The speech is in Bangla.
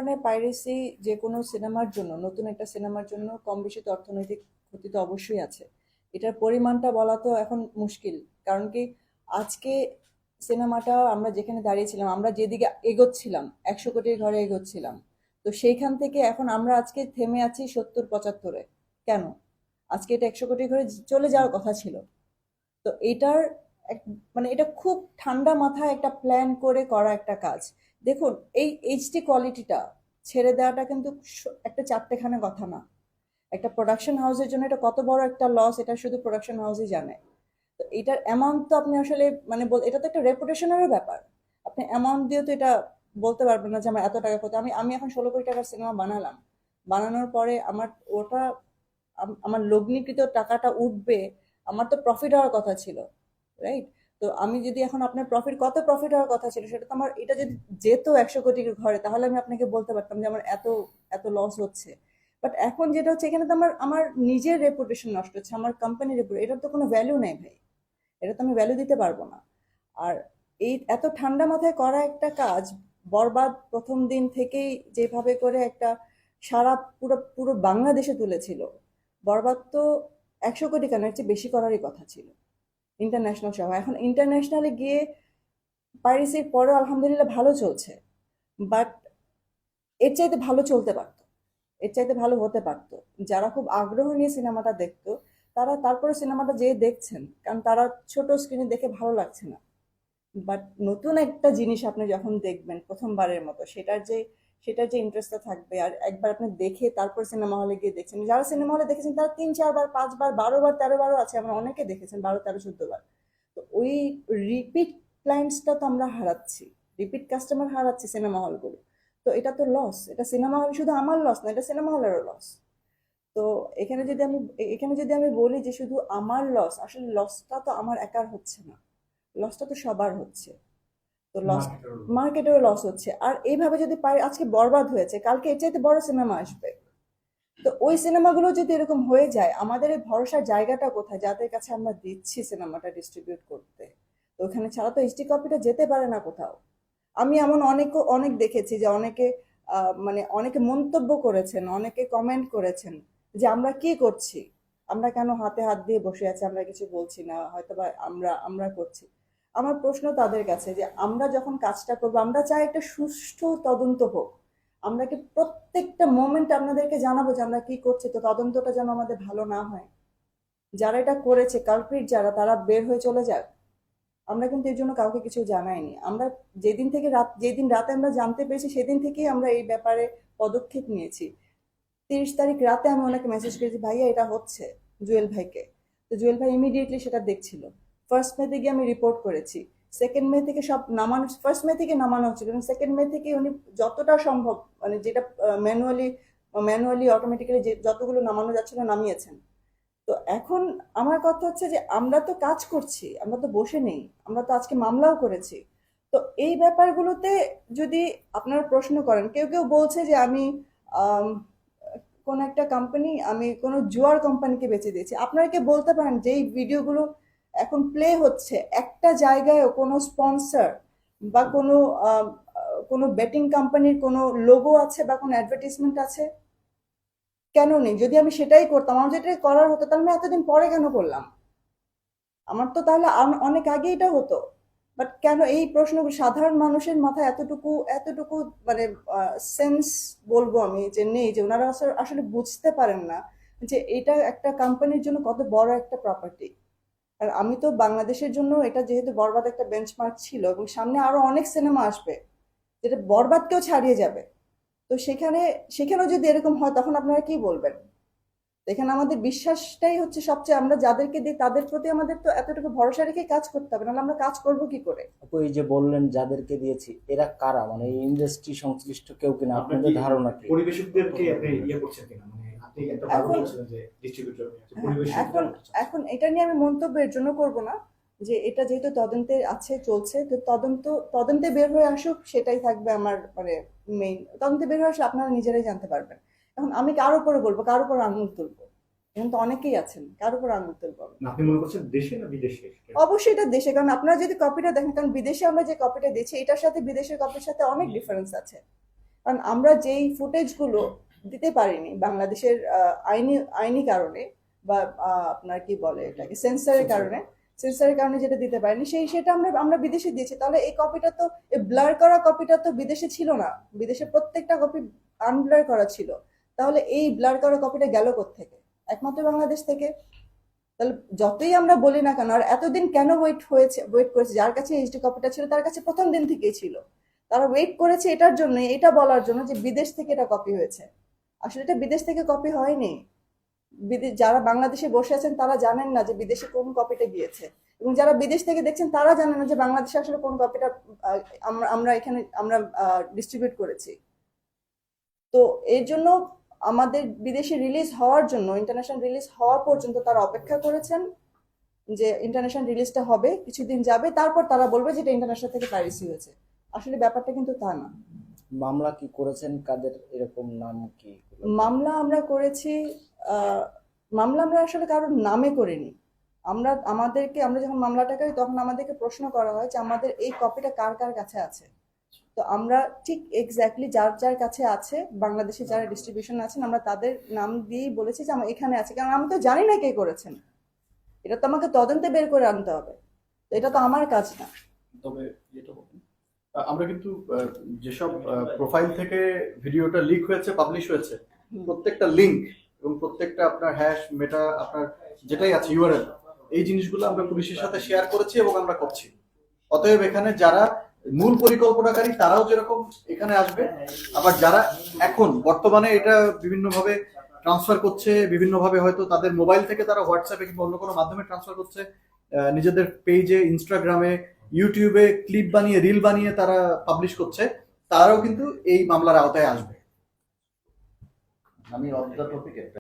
ধরনের পাইরেসি যে কোনো সিনেমার জন্য, নতুন একটা সিনেমার জন্য কম বেশি তো অর্থনৈতিক ক্ষতি তো অবশ্যই আছে। এটার পরিমাণটা বলা তো এখন মুশকিল। কারণ কি, আজকে সিনেমাটা আমরা যেখানে দাঁড়িয়েছিলাম, আমরা যেদিকে এগোচ্ছিলাম, 100 কোটির ঘরে এগোচ্ছিলাম, তো সেইখান থেকে এখন আমরা আজকে থেমে আছি 70-75-এ। কেন? আজকে এটা 100 কোটির ঘরে চলে যাওয়ার কথা ছিল। তো এটার মানে এটা খুব ঠান্ডা মাথায় একটা প্ল্যান করে করা একটা কাজ। দেখুন, এই এইচডি কোয়ালিটিটা ছেড়ে দেওয়াটা কিন্তু একটা চারটেখানা কথা না। একটা প্রোডাকশন হাউসের জন্য এটা কত বড় একটা লস, এটা শুধু প্রোডাকশন হাউসই জানে। তো এটার অ্যামাউন্ট তো আপনি আসলে মানে এটা তো একটা রেপুটেশনেরও ব্যাপার। আপনি অ্যামাউন্ট দিয়ে তো এটা বলতে পারবেন না যে আমার এত টাকা কত। আমি আমি এখন 16 কোটি টাকার সিনেমা বানালাম, বানানোর পরে আমার ওটা আমার লগ্নিকৃত টাকাটা উঠবে, আমার তো প্রফিট হওয়ার কথা ছিল, রাইট? তো আমি যদি এখন আপনার কত প্রফিট হওয়ার কথা ছিল, সেটা তো আমার, এটা যদি যেত 100 কোটির ঘরে, তাহলে আমি আপনাকে বলতে পারতাম যে আমার এত এত লস হচ্ছে। বাট এখন যেটা হচ্ছে, এখানে তো আমার আমার নিজের রেপুটেশন নষ্ট হচ্ছে, আমার কোম্পানির রেপুটেশন, এটার তো কোনো ভ্যালু নেই ভাই। এটা তো আমি ভ্যালু দিতে পারবো না। আর এই এত ঠান্ডা মাথায় করা একটা কাজ, বরবাদ প্রথম দিন থেকেই যেভাবে করে একটা সারা পুরো পুরো বাংলাদেশে তুলেছিল, বরবাদ তো 100 কোটি কেন, এর চেয়ে বেশি করারই কথা ছিল ইন্টারন্যাশনাল সহ। এখন ইন্টারন্যাশনালে গিয়ে পাইরেসির পরেও আলহামদুলিল্লাহ ভালো চলছে। বাট এর চাইতে ভালো চলতে পারতো, এর চাইতে ভালো হতে পারতো। যারা খুব আগ্রহ নিয়ে সিনেমাটা দেখতো, তারা তারপরে সিনেমাটা যেয়ে দেখছেন, কারণ তারা ছোট স্ক্রিনে দেখে ভালো লাগছে না। বাট নতুন একটা জিনিস আপনি যখন দেখবেন প্রথমবারের মতো, সেটার যে ইন্টারেস্টটা থাকবে, আর একবার আপনি দেখে তারপর সিনেমা হলে গিয়ে দেখছেন। যারা সিনেমা হলে দেখেছেন তারা 3-4 বার, 5 বার, 12 বার, 13 বারও আছে, আমরা অনেকে দেখেছেন 12, 13, 14 বার। তো ওই রিপিট ক্লায়েন্টসটা তো আমরা হারাচ্ছি, রিপিট কাস্টমার হারাচ্ছি সিনেমা হলগুলো। তো এটা তো লস, এটা সিনেমা হল শুধু আমার লস না, এটা সিনেমা হলেরও লস। তো এখানে যদি আমি বলি যে শুধু আমার লস, আসলে লসটা তো আমার একার হচ্ছে না, লসটা তো সবার হচ্ছে। তো লস, মার্কেটেরও লস হচ্ছে। আর এইভাবে যদি পাই, আজকে বরবাদ হয়েছে, কালকে এর চাইতে বড় সিনেমা আসবে। তো ওই সিনেমাগুলো যদি এরকম হয়ে যায়, আমাদের এই ভরসার জায়গাটা কোথায়, যাদের কাছে আমরা দিচ্ছি সিনেমাটা ডিস্ট্রিবিউট করতে? তো ওখানে ছাড়া তো এইচডি কপিটা যেতে পারে না কোথাও। আমি এমন অনেক দেখেছি যে অনেকে মানে অনেকে মন্তব্য করেছেন, অনেকে কমেন্ট করেছেন যে আমরা কি করছি, আমরা কেন হাতে হাত দিয়ে বসে আছি, আমরা কিছু বলছি না, হয়তো বা আমরা আমরা করছি। আমার প্রশ্ন তাদের কাছে যে আমরা যখন কাজটা করবো, আমরা চাই একটা সুষ্ঠু তদন্ত হোক। আমরা কি প্রত্যেকটা মোমেন্ট আপনাদেরকে জানাবো যে আমরা কি করছি? তো তদন্তটা যেন আমাদের ভালো না হয়, যারা এটা করেছে কালপ্রিট যারা, তারা বের হয়ে চলে যাক। আমরা কিন্তু এর জন্য কাউকে কিছু জানাইনি। আমরা যেদিন রাতে আমরা জানতে পেরেছি, সেদিন থেকেই আমরা এই ব্যাপারে পদক্ষেপ নিয়েছি। 30 তারিখ রাতে আমি ওনাকে মেসেজ করেছি, ভাইয়া এটা হচ্ছে, জুয়েল ভাইকে। তো জুয়েল ভাই ইমিডিয়েটলি সেটা দেখছিল। 1st মে গিয়ে আমি রিপোর্ট করেছি। 2nd মে থেকে সব নামানো, 1st মে থেকে নামানো হচ্ছিল, এবং 2nd মে থেকে উনি যতটা সম্ভব, মানে যেটা ম্যানুয়ালি ম্যানুয়ালি অটোমেটিক্যালি যে যতগুলো নামানো যাচ্ছিল নামিয়েছেন। তো এখন আমার কথা হচ্ছে যে আমরা তো কাজ করছি, আমরা তো বসে নেই, আমরা তো আজকে মামলাও করেছি। তো এই ব্যাপারগুলোতে যদি আপনারা প্রশ্ন করেন, কেউ কেউ বলছে যে আমি আম, কোন একটা কোম্পানি, আমি কোনো জুয়ার কোম্পানিকে বেচে দিয়েছি। আপনারা কি বলতে পারেন যে এই ভিডিওগুলো এখন প্লে হচ্ছে, একটা জায়গায় কোনো স্পন্সর বা কোনো বেটিং কোম্পানির কোনো লোগো আছে বা কোনো অ্যাডভার্টাইজমেন্ট আছে? কেন নেই? যদি আমি সেটাই করতাম, আমার যেটা করার হতো, তাহলে আমি এতদিন পরে কেন করলাম? আমার তো তাহলে অনেক আগে এটা হতো। বাট কেন এই প্রশ্নগুলো সাধারণ মানুষের মাথায় এতটুকু এতটুকু মানে সেন্স বলবো আমি যে নেই, যে ওনারা আসলে বুঝতে পারেন না যে এটা একটা কোম্পানির জন্য কত বড় একটা প্রপার্টি। আর আমি তো বাংলাদেশের জন্য এটা, যেহেতু বরবাদ একটা বেঞ্চমার্ক ছিল, এবং সামনে আরো অনেক সিনেমা আসবে যেটা বরবাদকেও ছাড়িয়ে যাবে। তো সেখানেও যদি এরকম হয়, তখন আপনারা কি বলবেন? এখানে আমাদের বিশ্বাসটাই হচ্ছে সবচেয়ে, আমরা যাদেরকে দিই তাদের প্রতি আমাদের তো এতটুকু ভরসা রেখে কাজ করতে হবে, নাহলে আমরা কাজ করব কি করে? আপু, এই যে বললেন যাদেরকে দিয়েছি, এরা কারা? মানে এই ইন্ডাস্ট্রি সংশ্লিষ্ট কেউ কিনা? আপনাদের ধারণা কি? পরিবেশকদেরকে আপনি করছেন কিনা, মানে আপনি একটা ভালো এখন বলছিলেন যে ডিস্ট্রিবিউটর হ্যাঁ, পরিবেশকদের এখন এখন এটা নিয়ে আমি মন্তব্যের জন্য করব না। যে এটা যেহেতু তদন্তে আছে, চলছে, তো তদন্তে বের হয়ে আসুক, সেটাই থাকবে আমার মানে মেইন। তদন্তে বের হয়ে আসলে আপনারা নিজেরাই জানতে পারবেন। এখন আমি কার উপরে বলবো, কার উপর আঙুল তুলবো? এখন তো অনেকেই আছেন, কার উপর আঙুল তুলবো আমি? আপনি মনে করছেন দেশে না বিদেশে? অবশ্যই এটা দেশে, কারণ আপনারা যদি কপিটা দেখেন, কারণ বিদেশে আমরা যে কপিটা দিচ্ছি, এটার সাথে বিদেশের কপির সাথে অনেক ডিফারেন্স আছে। কারণ আমরা যেই ফুটেজগুলো দিতে পারিনি বাংলাদেশের আইনি কারণে বা আপনার কি বলে এটাকে সেন্সারের কারণে যেটা দিতে পারিনি সেটা আমরা বিদেশে দিয়েছি। তাহলে এই কপিটা তো, এই ব্লার করা কপিটা তো বিদেশে ছিল না, বিদেশে প্রত্যেকটা কপি আনব্লার করা ছিল। তাহলে এই ব্লার করা কপিটা গেল কোত্থেকে? একমাত্র বাংলাদেশ থেকে। তাহলে যতই আমরা বলি না কেন, আর এতদিন কেন ওয়েট করেছে? যার কাছে এইচডি কপিটা ছিল তার কাছে প্রথম দিন থেকেই ছিল। তারা ওয়েট করেছে এটার জন্য, এটা বলার জন্য যে বিদেশ থেকে এটা কপি হয়েছে। আসলে এটা বিদেশ থেকে কপি হয়নি। যারা বাংলাদেশে বসে আছেন তারা জানেন না যে বিদেশে কোন কপিটা গিয়েছে, এবং যারা বিদেশ থেকে দেখছেন তারা জানেন না যে বাংলাদেশে আসলে কোন কপিটা আমরা ডিস্ট্রিবিউট করেছি। তো এর জন্য আমাদের বিদেশে রিলিজ হওয়ার জন্য, ইন্টারন্যাশনাল রিলিজ হওয়া পর্যন্ত তারা অপেক্ষা করেছেন যে ইন্টারন্যাশনাল রিলিজটা হবে, কিছুদিন যাবে, তারপর তারা বলবে যে এটা ইন্টারন্যাশনাল থেকে পাইরেসি হয়েছে। আসলে ব্যাপারটা কিন্তু তা না। মামলা কি করেছেন, কাদের এরকম নাম কি? মামলা আমরা করেছি, মামলা আমরা আসলে কারোর নামে করিনি। আমরা যখন মামলাটা করি তখন আমাদেরকে প্রশ্ন করা হয় যে আমাদের এই কপিটা কার কার কাছে আছে। তো আমরা ঠিক এক্স্যাক্টলি যার কাছে আছে, বাংলাদেশে যারা ডিস্ট্রিবিউশন আছেন, আমরা তাদের নাম দিয়েই বলেছি যে আমার এখানে আছে, কারণ আমি তো জানি না কে করেছেন। এটা তো আমাকে তদন্তে বের করে আনতে হবে, তো এটা তো আমার কাজ না। তবে যেটা বলেন, আমরা কিন্তু যেসব প্রোফাইল থেকে ভিডিওটা লিক হয়েছে, পাবলিশ হয়েছে, প্রত্যেকটা লিংক এবং প্রত্যেকটা আপনার হ্যাশ মেটা আপনার যেটাই আছে ইউআরএল, এই জিনিসগুলো আমরা পুলিশের সাথে শেয়ার করেছি এবং আমরা করছি। অতএব এখানে যারা মূল পরিকল্পনাকারী তারাও যেরকম এখানে আসবে, আবার যারা এখন বর্তমানে এটা বিভিন্নভাবে ট্রান্সফার করছে, বিভিন্নভাবে হয়তো তাদের মোবাইল থেকে তারা হোয়াটসঅ্যাপে কিংবা অন্য কোনো মাধ্যমে ট্রান্সফার করছে, নিজেদের পেজে, ইনস্টাগ্রামে, ইউটিউবে ক্লিপ বানিয়ে, রিল বানিয়ে তারা পাবলিশ করছে, তারাও কিন্তু এই মামলার আওতায় আসবে। আমি অফ দ্য টপিক